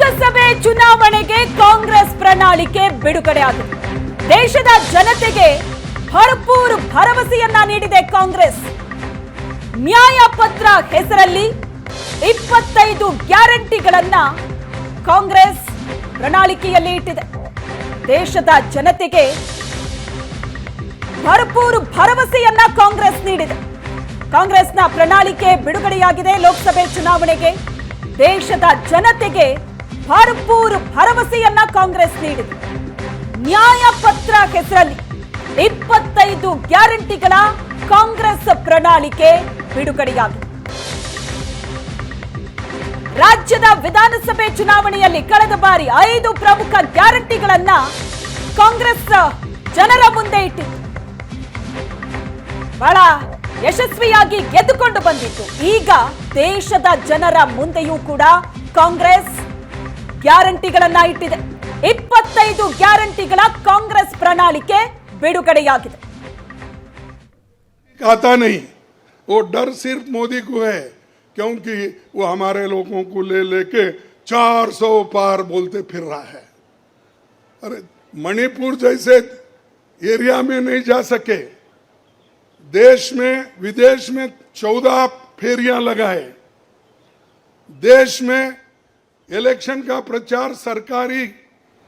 ಲೋಕಸಭೆ ಚುನಾವಣೆಗೆ ಕಾಂಗ್ರೆಸ್ ಪ್ರಣಾಳಿಕೆ ಬಿಡುಗಡೆ ಆಗಿದೆ. ದೇಶದ ಜನತೆಗೆ ಭರಪೂರ ಭರವಸೆಯನ್ನ ನೀಡಿದೆ ಕಾಂಗ್ರೆಸ್. ನ್ಯಾಯ ಪತ್ರ ಹೆಸರಲ್ಲಿ 25 ಗ್ಯಾರಂಟಿಗಳನ್ನ ಕಾಂಗ್ರೆಸ್ ಪ್ರಣಾಳಿಕೆಯಲ್ಲಿ ಇಟ್ಟಿದೆ. ದೇಶದ ಜನತೆಗೆ ಭರಪೂರ ಭರವಸೆಯನ್ನ ಕಾಂಗ್ರೆಸ್ ನೀಡಿದೆ. ಕಾಂಗ್ರೆಸ್ನ ಪ್ರಣಾಳಿಕೆ ಬಿಡುಗಡೆಯಾಗಿದೆ. ಲೋಕಸಭೆ ಚುನಾವಣೆಗೆ ದೇಶದ ಜನತೆಗೆ ಭರಪೂರ ಭರವಸೆಯನ್ನ ಕಾಂಗ್ರೆಸ್ ನೀಡಿದೆ. ನ್ಯಾಯ ಪತ್ರ ಹೆಸರಲ್ಲಿ 25 ಗ್ಯಾರಂಟಿಗಳ ಕಾಂಗ್ರೆಸ್ ಪ್ರಣಾಳಿಕೆ ಬಿಡುಗಡೆಯಾಗಿದೆ. ರಾಜ್ಯದ ವಿಧಾನಸಭೆ ಚುನಾವಣೆಯಲ್ಲಿ ಕಳೆದ ಬಾರಿ 5 ಪ್ರಮುಖ ಗ್ಯಾರಂಟಿಗಳನ್ನ ಕಾಂಗ್ರೆಸ್ ಜನರ ಮುಂದೆ ಇಟ್ಟಿತ್ತು. ಬಹಳ ಯಶಸ್ವಿಯಾಗಿ ಗೆದ್ದುಕೊಂಡು ಬಂದಿತ್ತು. ಈಗ ದೇಶದ ಜನರ ಮುಂದೆಯೂ ಕೂಡ ಕಾಂಗ್ರೆಸ್ ಗ್ಯಾರಂಟಿಗಳನ್ನ ಇಟ್ಟಿದೆ. 25 ಗ್ಯಾರಂಟಿಗಳ ಕಾಂಗ್ರೆಸ್ ಪ್ರಣಾಳಿಕೆ ಬಿಡುಗಡೆಯಾಗಿದೆ. आता नहीं, वो डर सिर्फ मोदी को है, क्योंकि वो हमारे लोगों को ले लेके 400 पार बोलते फिर रहा है. अरे मणिपुर जैसे एरिया में नहीं जा सके, देश में विदेश में 14 फेरियां लगाए, देश में इलेक्शन का प्रचार सरकारी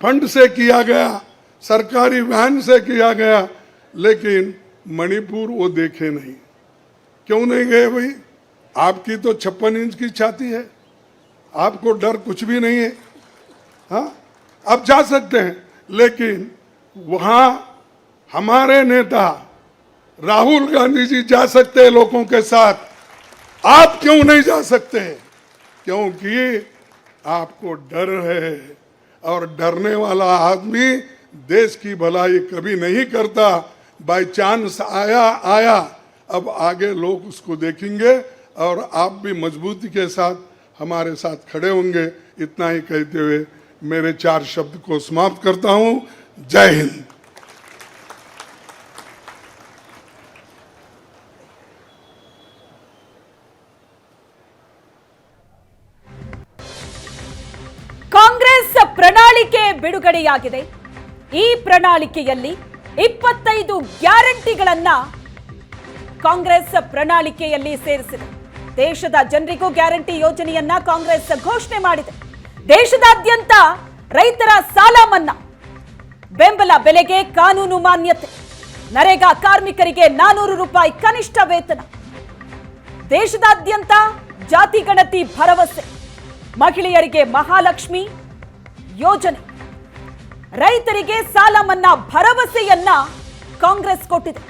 फंड से किया गया, सरकारी वैन से किया गया, लेकिन मणिपुर वो देखे नहीं. क्यों नहीं गए भाई? आपकी तो 56 इंच की छाती है, आपको डर कुछ भी नहीं है. हाँ, आप जा सकते हैं, लेकिन वहाँ हमारे नेता राहुल गांधी जी जा सकते हैं लोगों के साथ. आप क्यों नहीं जा सकते? क्योंकि आपको डर है, और डरने वाला आदमी देश की भलाई कभी नहीं करता. बाय चांस आया, अब आगे लोग उसको देखेंगे और आप भी मजबूती के साथ हमारे साथ खड़े होंगे. इतना ही कहते हुए मेरे 4 शब्द को समाप्त करता हूं. जय हिंद. ಕಾಂಗ್ರೆಸ್ ಪ್ರಣಾಳಿಕೆ ಬಿಡುಗಡೆಯಾಗಿದೆ. ಈ ಪ್ರಣಾಳಿಕೆಯಲ್ಲಿ 25 ಗ್ಯಾರಂಟಿಗಳನ್ನ ಕಾಂಗ್ರೆಸ್ ಪ್ರಣಾಳಿಕೆಯಲ್ಲಿ ಸೇರಿಸಿದೆ. ದೇಶದ ಜನರಿಗೂ ಗ್ಯಾರಂಟಿ ಯೋಜನೆಯನ್ನ ಕಾಂಗ್ರೆಸ್ ಘೋಷಣೆ ಮಾಡಿದೆ. ದೇಶದಾದ್ಯಂತ ರೈತರ ಸಾಲ ಮನ್ನಾ, ಬೆಂಬಲ ಬೆಲೆಗೆ ಕಾನೂನು ಮಾನ್ಯತೆ, ನರೇಗಾ ಕಾರ್ಮಿಕರಿಗೆ 400 ರೂಪಾಯಿ ಕನಿಷ್ಠ ವೇತನ, ದೇಶದಾದ್ಯಂತ ಜಾತಿ ಗಣತಿ ಭರವಸೆ, ಮಹಿಳೆಯರಿಗೆ ಮಹಾಲಕ್ಷ್ಮಿ ಯೋಜನೆ, ರೈತರಿಗೆ ಸಾಲ ಮನ್ನಾ ಭರವಸೆಯನ್ನ ಕಾಂಗ್ರೆಸ್ ಕೊಟ್ಟಿದೆ.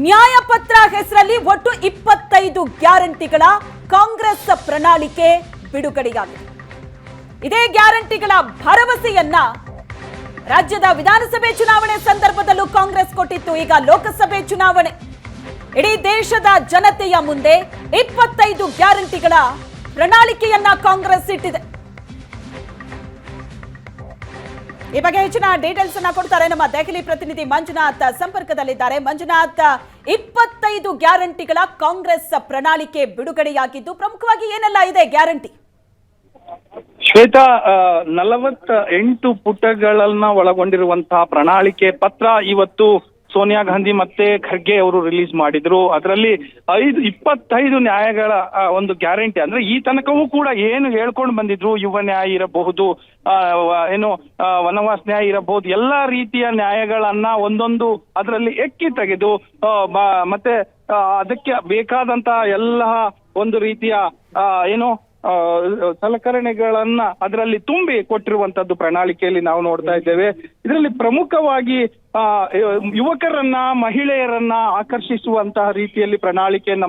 ನ್ಯಾಯ ಪತ್ರ ಹೆಸರಲ್ಲಿ ಒಟ್ಟು 25 ಗ್ಯಾರಂಟಿಗಳ ಕಾಂಗ್ರೆಸ್ ಪ್ರಣಾಳಿಕೆ ಬಿಡುಗಡೆಯಾಗಿದೆ. ಇದೇ ಗ್ಯಾರಂಟಿಗಳ ಭರವಸೆಯನ್ನ ರಾಜ್ಯದ ವಿಧಾನಸಭೆ ಚುನಾವಣೆ ಸಂದರ್ಭದಲ್ಲೂ ಕಾಂಗ್ರೆಸ್ ಕೊಟ್ಟಿತ್ತು. ಈಗ ಲೋಕಸಭೆ ಚುನಾವಣೆ, ಇಡೀ ದೇಶದ ಜನತೆಯ ಮುಂದೆ 25 ಗ್ಯಾರಂಟಿಗಳ ಪ್ರಣಾಳಿಕೆಯನ್ನ ಕಾಂಗ್ರೆಸ್ ಇಟ್ಟಿದೆ. ಈ ಬಗ್ಗೆ ಹೆಚ್ಚಿನ ಡೀಟೇಲ್ಸ್ ಅನ್ನ ಕೊಡ್ತಾರೆ ನಮ್ಮ ದೆಹಲಿ ಪ್ರತಿನಿಧಿ ಮಂಜುನಾಥ್ ಸಂಪರ್ಕದಲ್ಲಿದ್ದಾರೆ. ಮಂಜುನಾಥ್, 25 ಗ್ಯಾರಂಟಿಗಳ ಕಾಂಗ್ರೆಸ್ ಪ್ರಣಾಳಿಕೆ ಬಿಡುಗಡೆಯಾಗಿದ್ದು ಪ್ರಮುಖವಾಗಿ ಏನೆಲ್ಲ ಇದೆ ಗ್ಯಾರಂಟಿ? ಶ್ವೇತಾ, 48 ಪುಟಗಳನ್ನ ಒಳಗೊಂಡಿರುವಂತಹ ಪ್ರಣಾಳಿಕೆ ಪತ್ರ ಇವತ್ತು ಸೋನಿಯಾ ಗಾಂಧಿ ಮತ್ತೆ ಖರ್ಗೆ ಅವರು ರಿಲೀಸ್ ಮಾಡಿದ್ರು. ಅದರಲ್ಲಿ 25 ನ್ಯಾಯಗಳ ಒಂದು ಗ್ಯಾರಂಟಿ, ಅಂದ್ರೆ ಈ ತನಕವೂ ಕೂಡ ಏನು ಹೇಳ್ಕೊಂಡು ಬಂದಿದ್ರು, ಯುವ ನ್ಯಾಯ ಇರಬಹುದು, ವನವಾಸ ನ್ಯಾಯ ಇರಬಹುದು, ಎಲ್ಲಾ ರೀತಿಯ ನ್ಯಾಯಗಳನ್ನ ಒಂದೊಂದು ಅದರಲ್ಲಿ ಎಕ್ಕಿ ತೆಗೆದು ಮತ್ತೆ ಅದಕ್ಕೆ ಬೇಕಾದಂತ ಎಲ್ಲ ಒಂದು ರೀತಿಯ ಸಲಕರಣೆಗಳನ್ನ ಅದರಲ್ಲಿ ತುಂಬಿ ಕೊಟ್ಟಿರುವಂತದ್ದು ಪ್ರಣಾಳಿಕೆಯಲ್ಲಿ ನಾವು ನೋಡ್ತಾ ಇದ್ದೇವೆ. ಇದರಲ್ಲಿ ಪ್ರಮುಖವಾಗಿ ಯುವಕರನ್ನ, ಮಹಿಳೆಯರನ್ನ ಆಕರ್ಷಿಸುವಂತಹ ರೀತಿಯಲ್ಲಿ ಪ್ರಣಾಳಿಕೆಯನ್ನ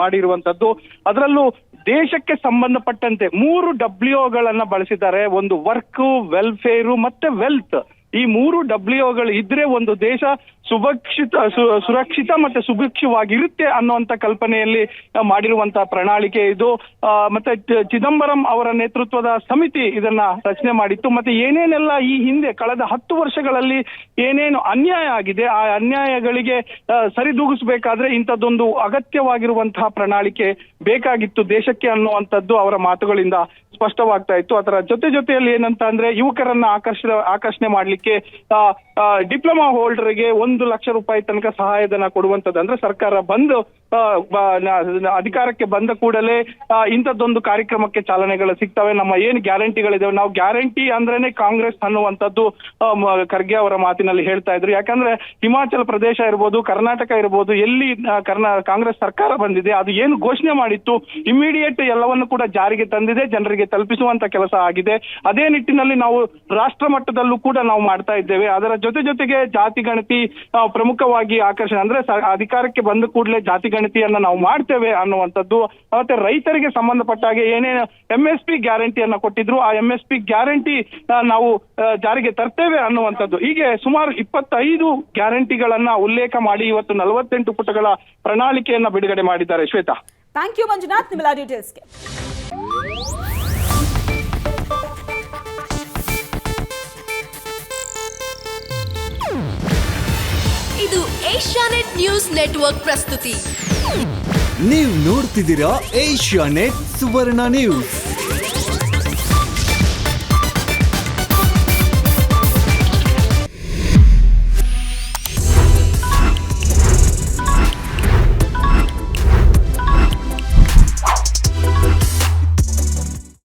ಮಾಡಿರುವಂತದ್ದು. ಅದರಲ್ಲೂ ದೇಶಕ್ಕೆ ಸಂಬಂಧಪಟ್ಟಂತೆ 3 W ಬಳಸಿದ್ದಾರೆ. ಒಂದು ವರ್ಕ್, ವೆಲ್ಫೇರು ಮತ್ತೆ ವೆಲ್ತ್. ಈ 3 WOಗಳು ಇದ್ರೆ ಒಂದು ದೇಶ ಸುರಕ್ಷಿತ ಮತ್ತೆ ಸುಭಿಕ್ಷವಾಗಿರುತ್ತೆ ಅನ್ನುವಂತ ಕಲ್ಪನೆಯಲ್ಲಿ ಮಾಡಿರುವಂತಹ ಪ್ರಣಾಳಿಕೆ ಇದು. ಮತ್ತೆ ಚಿದಂಬರಂ ಅವರ ನೇತೃತ್ವದ ಸಮಿತಿ ಇದನ್ನ ರಚನೆ ಮಾಡಿತ್ತು. ಮತ್ತೆ ಏನೇನೆಲ್ಲ ಈ ಹಿಂದೆ ಕಳೆದ 10 ವರ್ಷಗಳಲ್ಲಿ ಏನೇನು ಅನ್ಯಾಯ ಆಗಿದೆ ಆ ಅನ್ಯಾಯಗಳಿಗೆ ಸರಿದೂಗಿಸಬೇಕಾದ್ರೆ ಇಂಥದ್ದೊಂದು ಅಗತ್ಯವಾಗಿರುವಂತಹ ಪ್ರಣಾಳಿಕೆ ಬೇಕಾಗಿತ್ತು ದೇಶಕ್ಕೆ ಅನ್ನುವಂಥದ್ದು ಅವರ ಮಾತುಗಳಿಂದ ಸ್ಪಷ್ಟವಾಗ್ತಾ ಇತ್ತು. ಅದರ ಜೊತೆಯಲ್ಲಿ ಏನಂತ ಅಂದ್ರೆ ಯುವಕರನ್ನ ಆಕರ್ಷಣೆ ಮಾಡ್ಲಿಕ್ಕೆ ಡಿಪ್ಲೊಮಾ ಹೋಲ್ಡರ್ಗೆ 1 ಲಕ್ಷ ರೂಪಾಯಿ ತನಕ ಸಹಾಯಧನ ಕೊಡುವಂಥದ್ದು. ಅಂದ್ರೆ ಸರ್ಕಾರ ಬಂದು ಅಧಿಕಾರಕ್ಕೆ ಬಂದ ಕೂಡಲೇ ಇಂಥದ್ದೊಂದು ಕಾರ್ಯಕ್ರಮಕ್ಕೆ ಚಾಲನೆಗಳು ಸಿಗ್ತವೆ. ನಮ್ಮ ಏನು ಗ್ಯಾರಂಟಿಗಳಿದಾವೆ, ನಾವು ಗ್ಯಾರಂಟಿ ಅಂದ್ರೇನೆ ಕಾಂಗ್ರೆಸ್ ಅನ್ನುವಂಥದ್ದು ಖರ್ಗೆ ಅವರ ಮಾತಿನಲ್ಲಿ ಹೇಳ್ತಾ ಇದ್ರು. ಯಾಕಂದ್ರೆ ಹಿಮಾಚಲ ಪ್ರದೇಶ ಇರ್ಬೋದು, ಕರ್ನಾಟಕ ಇರ್ಬೋದು, ಎಲ್ಲಿ ಕಾಂಗ್ರೆಸ್ ಸರ್ಕಾರ ಬಂದಿದೆ ಅದು ಏನು ಘೋಷಣೆ ಮಾಡಿತ್ತು ಇಮಿಡಿಯೇಟ್ ಎಲ್ಲವನ್ನು ಕೂಡ ಜಾರಿಗೆ ತಂದಿದೆ, ಜನರಿಗೆ ತಲುಪಿಸುವಂತ ಕೆಲಸ ಆಗಿದೆ. ಅದೇ ನಿಟ್ಟಿನಲ್ಲಿ ನಾವು ರಾಷ್ಟ್ರ ಮಟ್ಟದಲ್ಲೂ ಕೂಡ ನಾವು ಮಾಡ್ತಾ ಇದ್ದೇವೆ. ಅದರ ಜೊತೆಗೆ ಜಾತಿ ಗಣತಿ ಪ್ರಮುಖವಾಗಿ ಆಕರ್ಷಣೆ ಅಂದ್ರೆ ಅಧಿಕಾರಕ್ಕೆ ಬಂದ ಕೂಡಲೇ ಜಾತಿ ಗಣತಿಯನ್ನ ನಾವು ಮಾಡ್ತೇವೆ ಅನ್ನುವಂಥದ್ದು. ಮತ್ತೆ ರೈತರಿಗೆ ಸಂಬಂಧಪಟ್ಟ ಹಾಗೆ ಏನೇನು MSP ಗ್ಯಾರಂಟಿಯನ್ನ ಕೊಟ್ಟಿದ್ರು ಆ MSP ಗ್ಯಾರಂಟಿ ನಾವು ಜಾರಿಗೆ ತರ್ತೇವೆ ಅನ್ನುವಂಥದ್ದು. ಹೀಗೆ ಸುಮಾರು 25 ಗ್ಯಾರಂಟಿಗಳನ್ನ ಉಲ್ಲೇಖ ಮಾಡಿ ಇವತ್ತು 48 ಪುಟಗಳ ಪ್ರಣಾಳಿಕೆಯನ್ನ ಬಿಡುಗಡೆ ಮಾಡಿದ್ದಾರೆ. ಶ್ವೇತಾ, ಥ್ಯಾಂಕ್ ಯು ಮಂಜುನಾಥ್, ನಿಮ್ಮೆಲ್ಲ ಡೀಟೇಲ್ಸ್ಗೆ. ಇದು ಏಷ್ಯಾನೆಟ್ ನ್ಯೂಸ್ ನೆಟ್ವರ್ಕ್ ಪ್ರಸ್ತುತಿ. ನೀವು ನೋಡ್ತಿದ್ದೀರಾ ಏಷ್ಯಾನೆಟ್ ಸುವರ್ಣ ನ್ಯೂಸ್.